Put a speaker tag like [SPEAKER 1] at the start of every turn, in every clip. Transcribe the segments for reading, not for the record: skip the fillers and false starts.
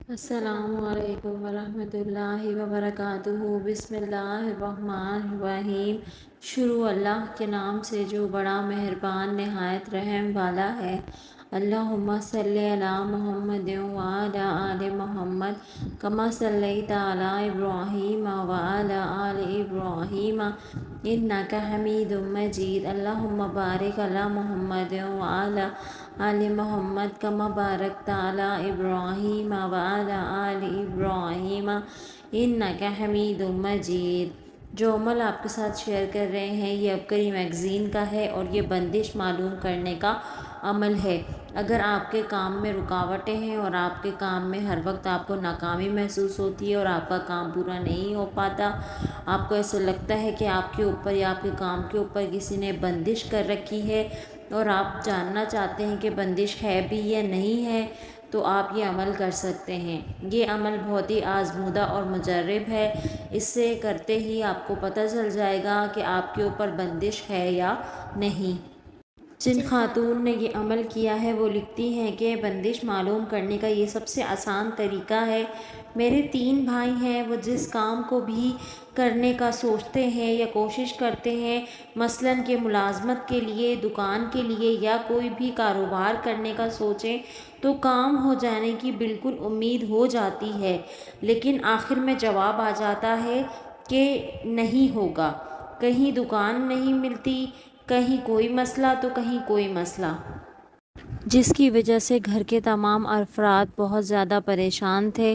[SPEAKER 1] السلام علیکم ورحمۃ اللہ وبرکاتہ۔ بسم اللہ الرحمن الرحیم۔ شروع اللہ کے نام سے جو بڑا مہربان نہایت رحم والا ہے۔ اللہم صلی علی محمد وعلی آل محمد کما صلیت علی ابراہیم وعلی آل ابراہیم انک حمید مجید۔ اللہم بارک علی محمد وعلی آل محمد کما بارکت علی ابراہیم وعلی آل ابراہیم انک حمید مجید۔ جو عمل آپ کے ساتھ شیئر کر رہے ہیں یہ عبقری میگزین کا ہے اور یہ بندش معلوم کرنے کا عمل ہے۔ اگر آپ کے کام میں رکاوٹیں ہیں اور آپ کے کام میں ہر وقت آپ کو ناکامی محسوس ہوتی ہے اور آپ کا کام پورا نہیں ہو پاتا، آپ کو ایسا لگتا ہے کہ آپ کے اوپر یا آپ کے کام کے اوپر کسی نے بندش کر رکھی ہے اور آپ جاننا چاہتے ہیں کہ بندش ہے بھی یا نہیں ہے، تو آپ یہ عمل کر سکتے ہیں۔ یہ عمل بہت ہی آزمودہ اور مجرب ہے۔ اس سے کرتے ہی آپ کو پتہ چل جائے گا کہ آپ کے اوپر بندش ہے یا نہیں۔ جن خاتون نے یہ عمل کیا ہے وہ لکھتی ہیں کہ بندش معلوم کرنے کا یہ سب سے آسان طریقہ ہے۔ میرے 3 بھائی ہیں، وہ جس کام کو بھی کرنے کا سوچتے ہیں یا کوشش کرتے ہیں، مثلاً کہ ملازمت کے لیے، دکان کے لیے یا کوئی بھی کاروبار کرنے کا سوچیں تو کام ہو جانے کی بالکل امید ہو جاتی ہے، لیکن آخر میں جواب آ جاتا ہے کہ نہیں ہوگا۔ کہیں دکان نہیں ملتی، کہیں کوئی مسئلہ تو کہیں کوئی مسئلہ، جس کی وجہ سے گھر کے تمام افراد بہت زیادہ پریشان تھے۔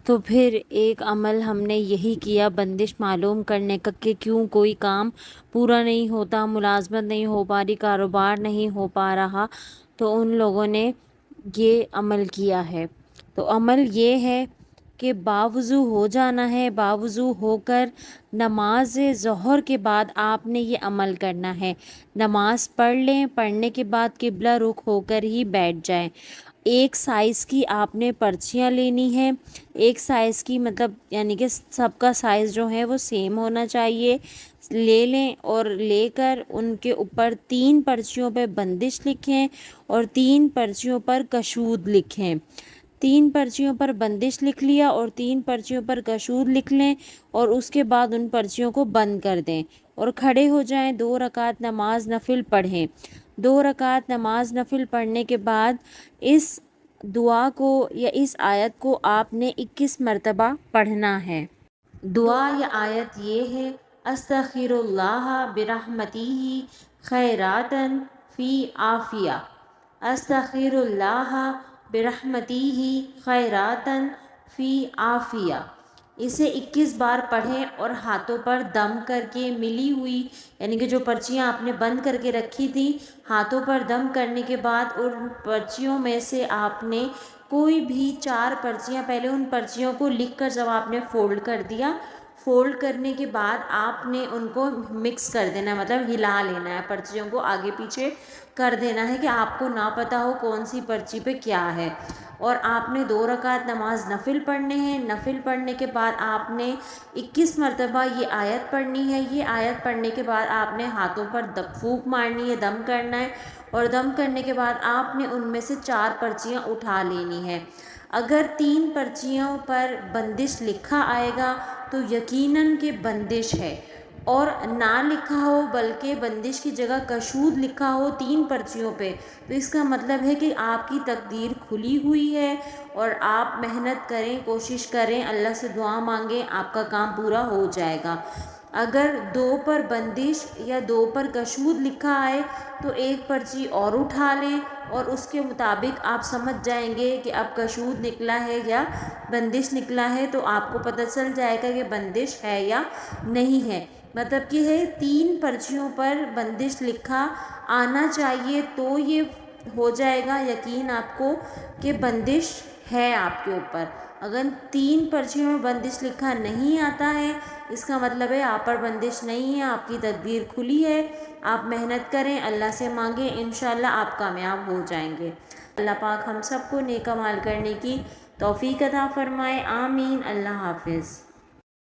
[SPEAKER 1] تو پھر ایک عمل ہم نے یہی کیا بندش معلوم کرنے کا کہ کیوں کوئی کام پورا نہیں ہوتا، ملازمت نہیں ہو پا رہی، کاروبار نہیں ہو پا رہا، تو ان لوگوں نے یہ عمل کیا ہے۔ تو عمل یہ ہے کہ باوضو ہو جانا ہے، باوضو ہو کر نماز ظہر کے بعد آپ نے یہ عمل کرنا ہے۔ نماز پڑھ لیں، پڑھنے کے بعد قبلہ رخ ہو کر ہی بیٹھ جائیں۔ ایک سائز کی آپ نے پرچیاں لینی ہیں، ایک سائز کی مطلب یعنی کہ سب کا سائز جو ہے وہ سیم ہونا چاہیے، لے لیں اور لے کر ان کے اوپر 3 پرچیوں پہ بندش لکھیں اور 3 پرچیوں پر کشود لکھیں۔ 3 پرچیوں پر بندش لکھ لیا اور 3 پرچیوں پر کشود لکھ لیں اور اس کے بعد ان پرچیوں کو بند کر دیں اور کھڑے ہو جائیں، 2 رکعت نماز نفل پڑھیں۔ 2 رکعت نماز نفل پڑھنے کے بعد اس دعا کو یا اس آیت کو آپ نے 21 مرتبہ پڑھنا ہے۔ دعا یا آیت یہ ہے: استغفر اللہ برحمتہ خیراتً فی عافیہ۔ استغفر اللہ برحمتہ خیراتً فی عافیہ۔ اسے 21 بار پڑھیں اور ہاتھوں پر دم کر کے ملی ہوئی یعنی کہ جو پرچیاں آپ نے بند کر کے رکھی تھی، ہاتھوں پر دم کرنے کے بعد ان پرچیوں میں سے آپ نے کوئی بھی 4 پرچیاں، پہلے ان پرچیوں کو لکھ کر جب آپ نے فولڈ کر دیا، فولڈ کرنے کے بعد آپ نے ان کو مکس کر دینا ہے، مطلب ہلا لینا ہے، پرچیوں کو آگے پیچھے کر دینا ہے کہ آپ کو نہ پتہ ہو کون سی پرچی پہ کیا ہے۔ اور آپ نے 2 رکعت نماز نفل پڑھنے ہیں۔ نفل پڑھنے کے بعد آپ نے 21 مرتبہ یہ آیت پڑھنی ہے۔ یہ آیت پڑھنے کے بعد آپ نے ہاتھوں پر پھونک مارنی ہے، دم کرنا ہے، اور دم کرنے کے بعد آپ نے ان میں سے 4 پرچیاں اٹھا لینی ہے۔ اگر 3 پرچیوں پر بندش لکھا آئے گا تو یقیناً کہ بندش ہے، اور نہ لکھا ہو بلکہ بندش کی جگہ کشود لکھا ہو 3 پرچیوں پہ، تو اس کا مطلب ہے کہ آپ کی تقدیر کھلی ہوئی ہے اور آپ محنت کریں، کوشش کریں، اللہ سے دعا مانگیں، آپ کا کام پورا ہو جائے گا۔ اگر 2 پر بندش یا 2 پر کشود لکھا آئے تو 1 پرچی اور اٹھا لیں اور اس کے مطابق آپ سمجھ جائیں گے کہ اب کشود نکلا ہے یا بندش نکلا ہے، تو آپ کو پتہ چل جائے گا کہ بندش ہے یا نہیں ہے۔ مطلب کہ ہے 3 پرچیوں پر بندش لکھا آنا چاہیے تو یہ ہو جائے گا یقین آپ کو کہ بندش ہے آپ کے اوپر۔ اگر 3 پرچیوں میں بندش لکھا نہیں آتا ہے، اس کا مطلب ہے آپ پر بندش نہیں ہے، آپ کی تقدیر کھلی ہے، آپ محنت کریں، اللہ سے مانگیں، انشاءاللہ آپ کامیاب ہو جائیں گے۔ اللہ پاک ہم سب کو نیک اعمال کرنے کی توفیق عطا فرمائے، آمین۔ اللہ حافظ۔